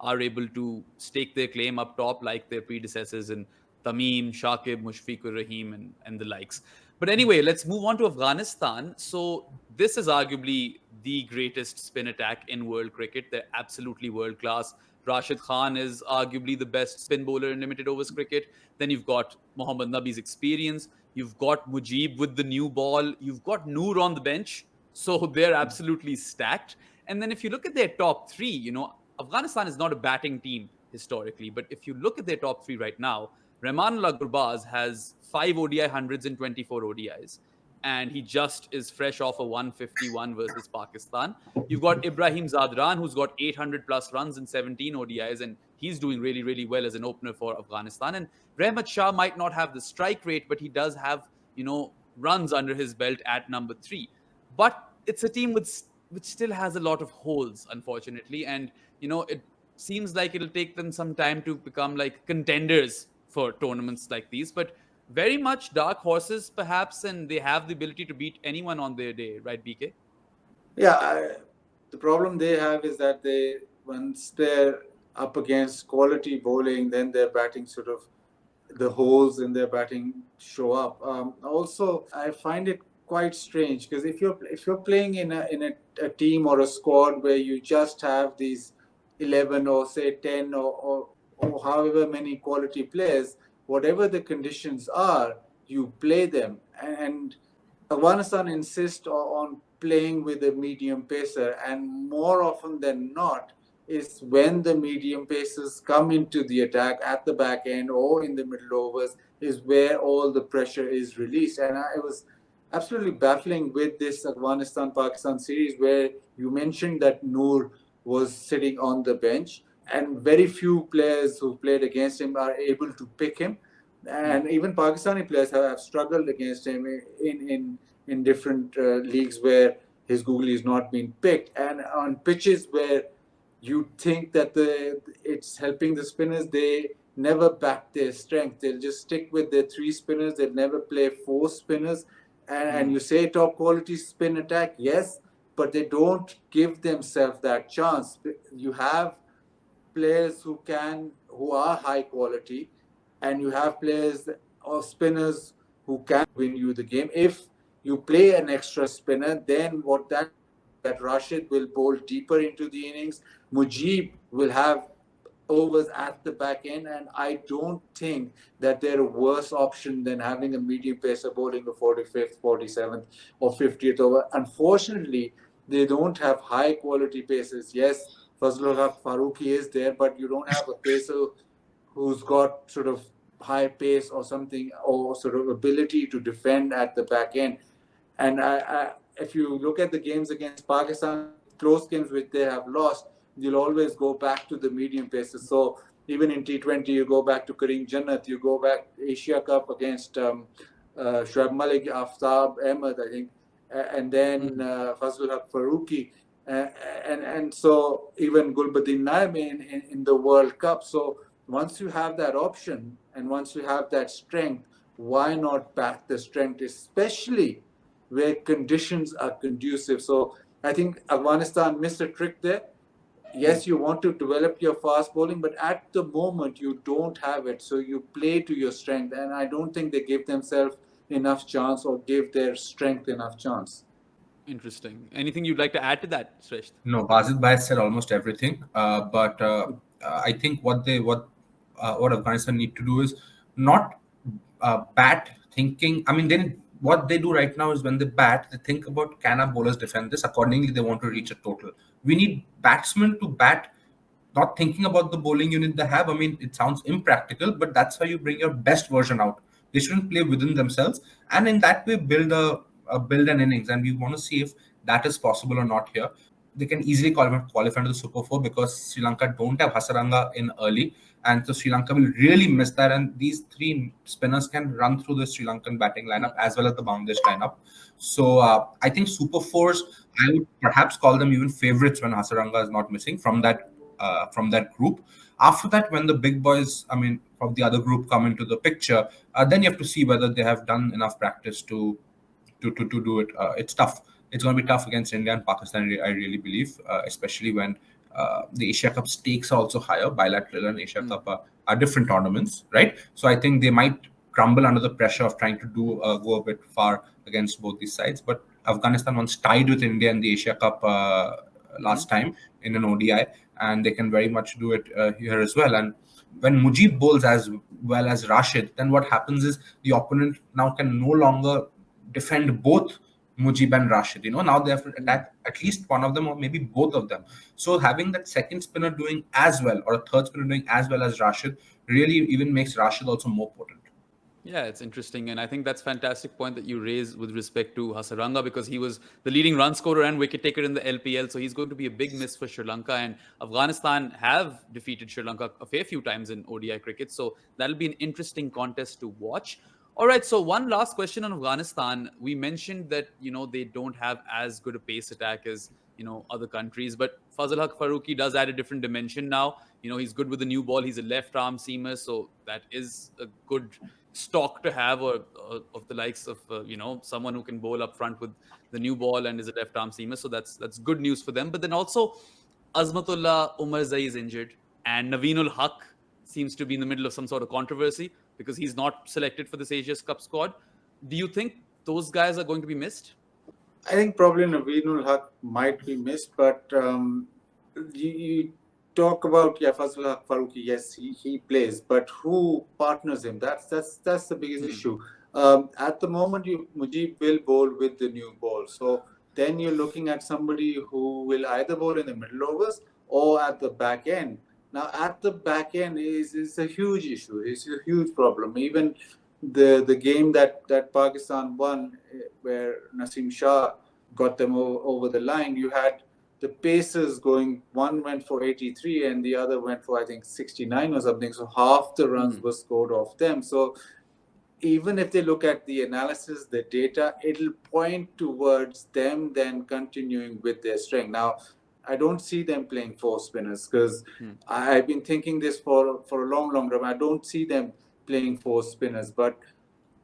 are able to stake their claim up top like their predecessors in Tamim, Shakib, Mushfiqur Rahim, and the likes. But anyway, let's move on to Afghanistan. So this is arguably the greatest spin attack in world cricket. They're absolutely world class. Rashid Khan is arguably the best spin bowler in limited overs cricket. Then you've got Mohammad Nabi's experience. You've got Mujib with the new ball. You've got Noor on the bench. So they're absolutely stacked. And then if you look at their top three, Afghanistan is not a batting team historically. But if you look at their top three right now, Rahmanullah Gurbaz has 5 ODI hundreds and 24 ODIs. And he just is fresh off a 151 versus Pakistan. You've got Ibrahim Zadran, who's got 800 plus runs and 17 ODIs, and he's doing really, really well as an opener for Afghanistan. And Rahmat Shah might not have the strike rate, but he does have, runs under his belt at number 3. But it's a team which still has a lot of holes, unfortunately. And, it seems like it'll take them some time to become like contenders for tournaments like these. But very much dark horses, perhaps, and they have the ability to beat anyone on their day, right, BK? Yeah, the problem they have is that once they're up against quality bowling, then their batting the holes in their batting show up. Also, I find it quite strange because if you're playing in a team or a squad where you just have these 11 or say 10 or however many quality players, whatever the conditions are, you play them. And Afghanistan insists on playing with a medium pacer, and more often than not is when the medium pacers come into the attack at the back end or in the middle overs is where all the pressure is released. And it was absolutely baffling with this Afghanistan-Pakistan series where you mentioned that Noor was sitting on the bench, and very few players who played against him are able to pick him. And even Pakistani players have struggled against him in different leagues where his googly is not being picked. And on pitches where you think that it's helping the spinners, they never back their strength. They'll just stick with their 3 spinners. They'll never play 4 spinners. And you say top quality spin attack, yes, but they don't give themselves that chance. You have players who are high quality, and you have players or spinners who can win you the game. If you play an extra spinner, then that Rashid will bowl deeper into the innings. Mujib will have overs at the back end, and I don't think that they're a worse option than having a medium pacer bowling the 45th, 47th, or 50th over. Unfortunately, they don't have high quality pacers. Yes, Fazlul Haq Farooqi is there, but you don't have a pacer who's got sort of high pace or something, or sort of ability to defend at the back end. And if you look at the games against Pakistan, close games which they have lost, you'll always go back to the medium paces. So even in T20, you go back to Kareem Jannat, you go back Asia Cup against Shoaib Malik, Aftab Ahmed, I think, and then Fazlul Haq Farooqi. And so even Gulbuddin Naim in the World Cup. So once you have that option and once you have that strength, why not back the strength, especially where conditions are conducive? So I think Afghanistan missed a trick there. Yes, you want to develop your fast bowling, but at the moment you don't have it. So you play to your strength, and I don't think they give themselves enough chance or give their strength enough chance. Interesting. Anything you'd like to add to that, Sreshth? No, Bazid Bhai said almost everything. But I think what Afghanistan need to do is not bat thinking. I mean, then what they do right now is when they bat, they think about, can our bowlers defend this? Accordingly, they want to reach a total. We need batsmen to bat, not thinking about the bowling unit they have. I mean, it sounds impractical, but that's how you bring your best version out. They shouldn't play within themselves, and in that way build an innings. And we want to see if that is possible or not here. They can easily qualify into the Super 4 because Sri Lanka don't have Hasaranga in early, and so Sri Lanka will really miss that. And these three spinners can run through the Sri Lankan batting lineup as well as the Bangladesh lineup. So I think Super 4s, I would perhaps call them even favorites when Hasaranga is not missing from that group. After that, when the big boys, I mean, from the other group come into the picture, then you have to see whether they have done enough practice to do it. It's tough. It's going to be tough against India and Pakistan, I really believe, especially when the Asia Cup stakes are also higher. Bilateral and Asia Cup are different tournaments, right? So I think they might crumble under the pressure of trying to go a bit far against both these sides. But Afghanistan once tied with India in the Asia Cup last time in an ODI, and they can very much do it here as well. And when Mujib bowls as well as Rashid, then what happens is the opponent now can no longer defend both Mujib and Rashid. Now they have to attack at least one of them or maybe both of them. So having that second spinner doing as well or a third spinner doing as well as Rashid really even makes Rashid also more potent. Yeah, it's interesting. And I think that's a fantastic point that you raise with respect to Hasaranga, because he was the leading run scorer and wicket taker in the LPL. So he's going to be a big miss for Sri Lanka. And Afghanistan have defeated Sri Lanka a fair few times in ODI cricket. So that'll be an interesting contest to watch. All right, so one last question on Afghanistan. We mentioned that, they don't have as good a pace attack as, other countries. But Fazal Haq Farooqi does add a different dimension now. He's good with the new ball. He's a left-arm seamer. So that is a good stock to have, or of the likes of someone who can bowl up front with the new ball and is a left arm seamer. So that's good news for them. But then also Azmatullah Umarzai is injured, and Naveenul Haq seems to be in the middle of some sort of controversy because he's not selected for this Asia's Cup squad. Do you think those guys are going to be missed? I think probably Naveenul Haq might be missed, but you talk about Fazal Haq Farooqi. Yes, he plays, but who partners him? That's the biggest issue. At the moment, Mujib will bowl with the new ball, so then you're looking at somebody who will either bowl in the middle overs or at the back end. Now, at the back end is a huge issue. It's a huge problem. Even the game that Pakistan won, where Naseem Shah got them over the line, you had the Pacers going, one went for 83 and the other went for, I think, 69 or something. So half the runs were scored off them. So even if they look at the analysis, the data, it'll point towards them then continuing with their strength. Now, I don't see them playing four spinners because I've been thinking this for a long time. I don't see them playing four spinners, but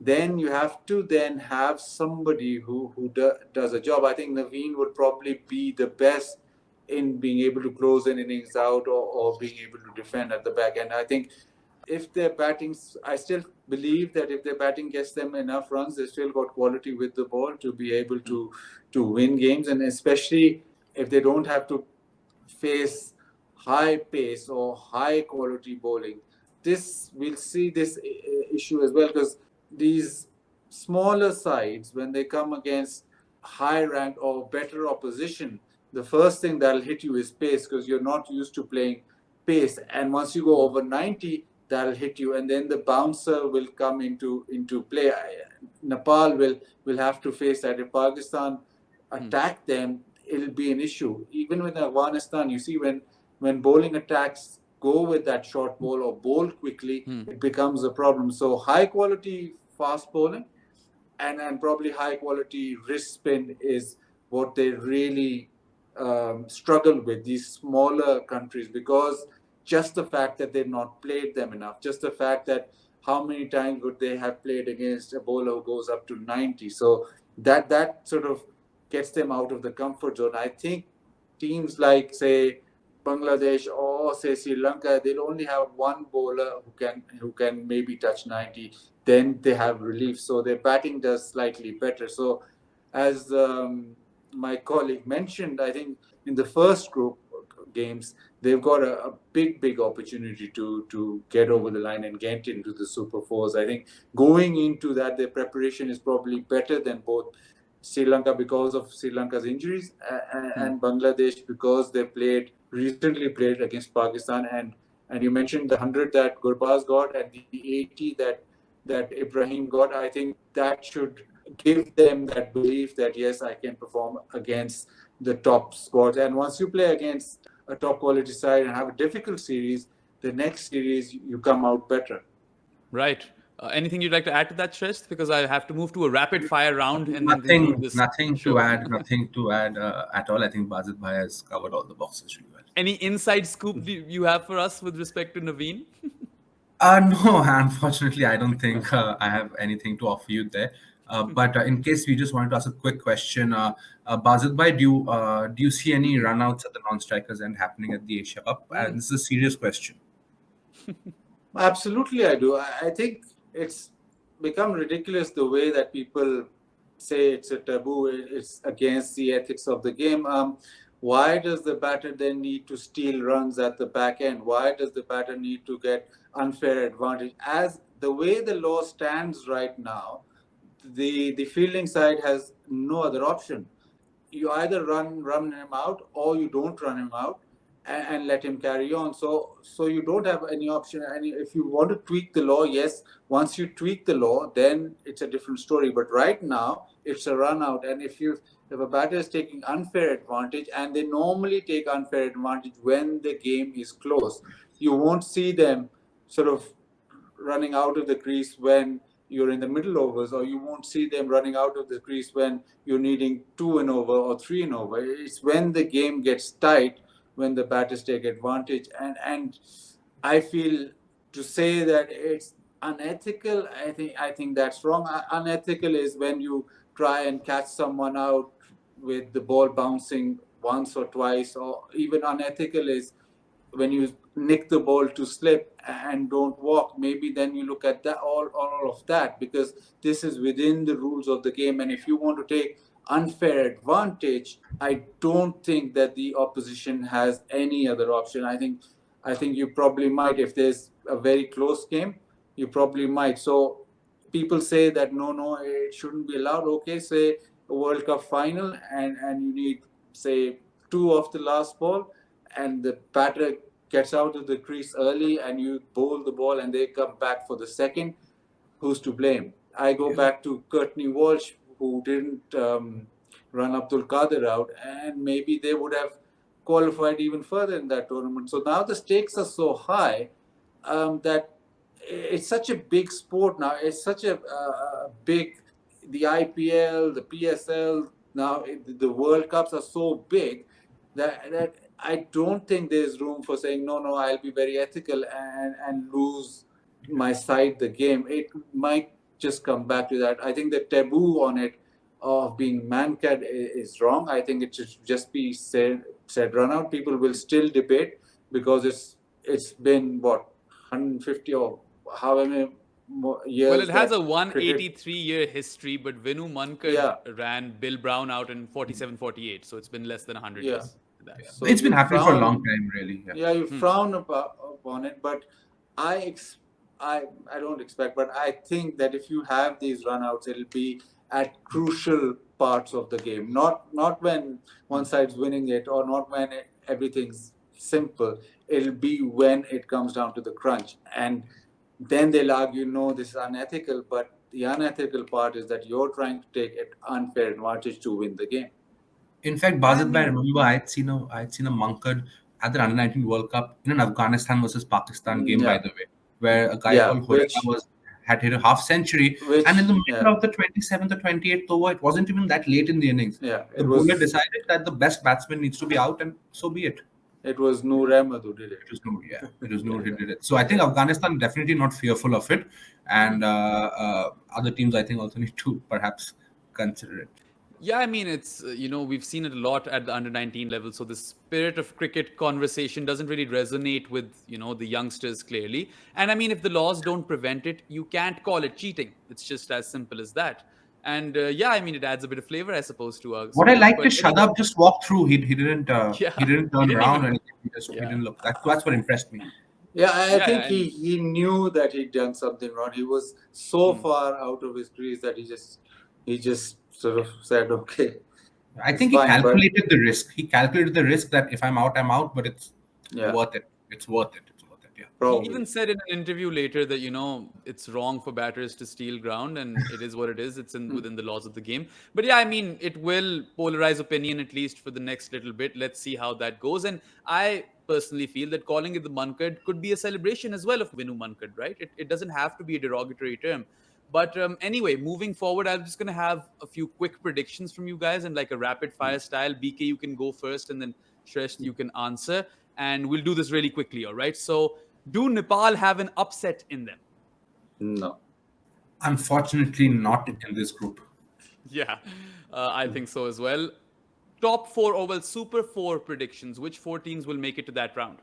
then you have to then have somebody who does a job. I think Naveen would probably be the best in being able to close an innings out or being able to defend at the back end. I think if their batting, I still believe that if their batting gets them enough runs, they still got quality with the ball to be able to win games, and especially if they don't have to face high pace or high quality bowling. We'll see this issue as well, because these smaller sides, when they come against high ranked or better opposition, the first thing that'll hit you is pace, because you're not used to playing pace. And once you go over 90, that'll hit you, and then the bouncer will come into play. Nepal will have to face that. If Pakistan attack them, it'll be an issue. Even with Afghanistan, you see when bowling attacks go with that short ball or bowl quickly, it becomes a problem. So high quality fast bowling and probably high quality wrist spin is what they really struggle with, these smaller countries, because just the fact that they've not played them enough, just the fact that how many times would they have played against a bowler who goes up to 90. So that sort of gets them out of the comfort zone. I think teams like, say, Bangladesh or, say, Sri Lanka, they'll only have one bowler who can maybe touch 90. Then they have relief. So their batting does slightly better. So as my colleague mentioned, I think in the first group games, they've got a big opportunity to get over the line and get into the Super Fours. I think going into that, their preparation is probably better than both Sri Lanka because of Sri Lanka's injuries and Bangladesh because they recently played against Pakistan. And you mentioned the 100 that Gurbaz got and the 80 that Ibrahim got. I think that should give them that belief that yes, I can perform against the top squads. And once you play against a top quality side and have a difficult series, the next series you come out better. Right. Anything you'd like to add to that, Shrestha? Because I have to move to a rapid fire round and then conclude Nothing, this nothing to show. add. Nothing to add at all. I think Bazid Bhai has covered all the boxes really well. Any inside scoop you have for us with respect to Naveen? No, unfortunately, I don't think I have anything to offer you there. But in case we just wanted to ask a quick question, Bazid Bhai, do you see any runouts at the non-strikers end happening at the Asia Cup? And this is a serious question. Absolutely, I do. I think it's become ridiculous the way that people say it's a taboo, it's against the ethics of the game. Why does the batter then need to steal runs at the back end? Why does the batter need to get unfair advantage? As the way the law stands right now, the fielding side has no other option. You either run him out or you don't run him out and let him carry on. So you don't have any option. And if you want to tweak the law, yes, once you tweak the law, then it's a different story. But right now, it's a run out. And if a batter is taking unfair advantage, and they normally take unfair advantage when the game is close, you won't see them sort of running out of the crease when you're in the middle overs, or you won't see them running out of the crease when you're needing 2 and over or 3 and over. It's when the game gets tight when the batters take advantage. And I feel to say that it's unethical, I think that's wrong. Unethical is when you try and catch someone out with the ball bouncing once or twice, or even unethical is when you nick the ball to slip and don't walk. Maybe then you look at that, all of that, because this is within the rules of the game. And if you want to take unfair advantage, I don't think that the opposition has any other option. I think you probably might, if there's a very close game, you probably might. So people say that no, it shouldn't be allowed. Okay, say a World Cup final, and you need, say, 2 off the last ball, and the batter gets out of the crease early and you bowl the ball and they come back for the second, who's to blame? I go back to Courtney Walsh, who didn't run Abdul Qadir out, and maybe they would have qualified even further in that tournament. So now the stakes are so high that it's such a big sport now. It's such a big, the IPL, the PSL, now the World Cups are so big that I don't think there's room for saying, no, I'll be very ethical and lose my side the game. It might just come back to that. I think the taboo on it of being Mankad is wrong. I think it should just be said run out. People will still debate because it's been, what, 150 or however years. Well, it has a 183-year history, but Venu Mankad ran Bill Brown out in 47-48, so it's been less than 100 years. So it's been you happening for a long time, really. You frown upon it, but I don't expect, but I think that if you have these runouts, it'll be at crucial parts of the game, not when one side's winning it, or not when everything's simple. It'll be when it comes down to the crunch, and then they'll argue, no, this is unethical. But the unethical part is that you're trying to take an unfair advantage to win the game. In fact, Bazid Bhai, I remember I'd seen a Mankad at the Under-19 World Cup in an Afghanistan versus Pakistan game, by the way, where a guy called Horega had hit a half century, and in the middle of the 27th or 28th over, it wasn't even that late in the innings. The bowler decided that the best batsman needs to be out, and so be it. It was Noor Ahmed who did it. It was Noor, It was Noor who did it. So I think Afghanistan definitely not fearful of it, and other teams I think also need to perhaps consider it. Yeah, I mean, it's, we've seen it a lot at the under-19 level. So the spirit of cricket conversation doesn't really resonate with, the youngsters clearly. And I mean, if the laws don't prevent it, you can't call it cheating. It's just as simple as that. And I mean, it adds a bit of flavor, I suppose, to our. What I liked is Shadab just walked through. He didn't turn around or anything. He didn't look. That's what impressed me. Yeah, I think he knew that he'd done something wrong. He was so far out of his crease that he just sort of said, okay. I think he calculated the risk. He calculated the risk that if I'm out, I'm out, but it's worth it. It's worth it. Yeah. He Probably. even said in an interview later that it's wrong for batters to steal ground, and it is what it is. It's within the laws of the game. But yeah, I mean, it will polarize opinion at least for the next little bit. Let's see how that goes. And I personally feel that calling it the Mankad could be a celebration as well of Vinu Mankad, right? It doesn't have to be a derogatory term. But anyway, moving forward, I'm just going to have a few quick predictions from you guys and like a rapid fire style. BK, you can go first, and then Shrestha, you can answer. And we'll do this really quickly, all right? So, do Nepal have an upset in them? No. Unfortunately, not in this group. Yeah, I think so as well. Top four, or well, Super Four predictions. Which four teams will make it to that round?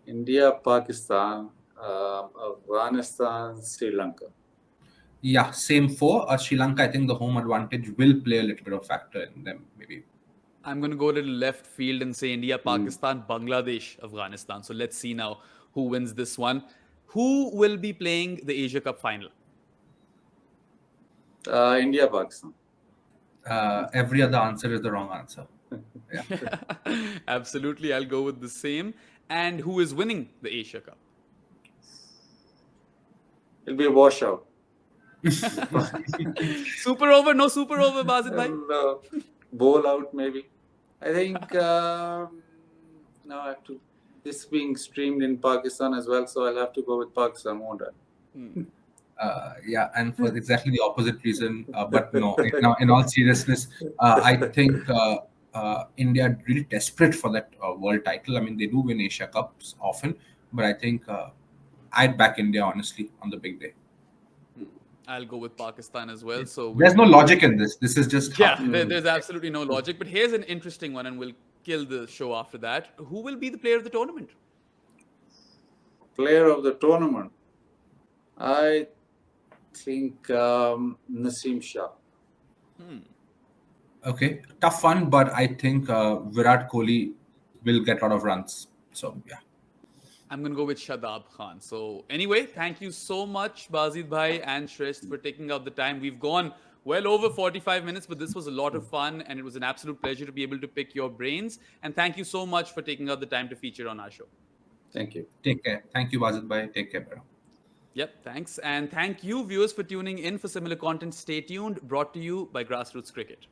India, Pakistan, Afghanistan, Sri Lanka. Yeah, same four. Sri Lanka, I think the home advantage will play a little bit of factor in them, maybe. I'm going to go a little left field and say India, Pakistan, Bangladesh, Afghanistan. So let's see now who wins this one. Who will be playing the Asia Cup final? India, Pakistan. Every other answer is the wrong answer. Yeah. Absolutely, I'll go with the same. And who is winning the Asia Cup? It'll be a washout. Super over? No super over, Bazid bhai? Bowl out, maybe. I think now I have to. This being streamed in Pakistan as well, so I'll have to go with Pakistan, won't I? Yeah, and for exactly the opposite reason. But no, in all seriousness, I think India are really desperate for that world title. I mean, they do win Asia Cups often, but I think I'd back India, honestly, on the big day. I'll go with Pakistan as well. So There's no logic in this. This is just there's absolutely no logic. But here's an interesting one, and we'll kill the show after that. Who will be the player of the tournament? Player of the tournament, I think Naseem Shah. Okay, tough one, but I think Virat Kohli will get a lot of runs. So yeah. I'm going to go with Shadab Khan. So anyway, thank you so much, Bazid bhai and Shrestha, for taking out the time. We've gone well over 45 minutes, but this was a lot of fun, and it was an absolute pleasure to be able to pick your brains. And thank you so much for taking out the time to feature on our show. Thank you. Take care. Thank you, Bazid bhai. Take care, Behram. Yep, thanks. And thank you, viewers, for tuning in. For similar content, stay tuned. Brought to you by Grassroots Cricket.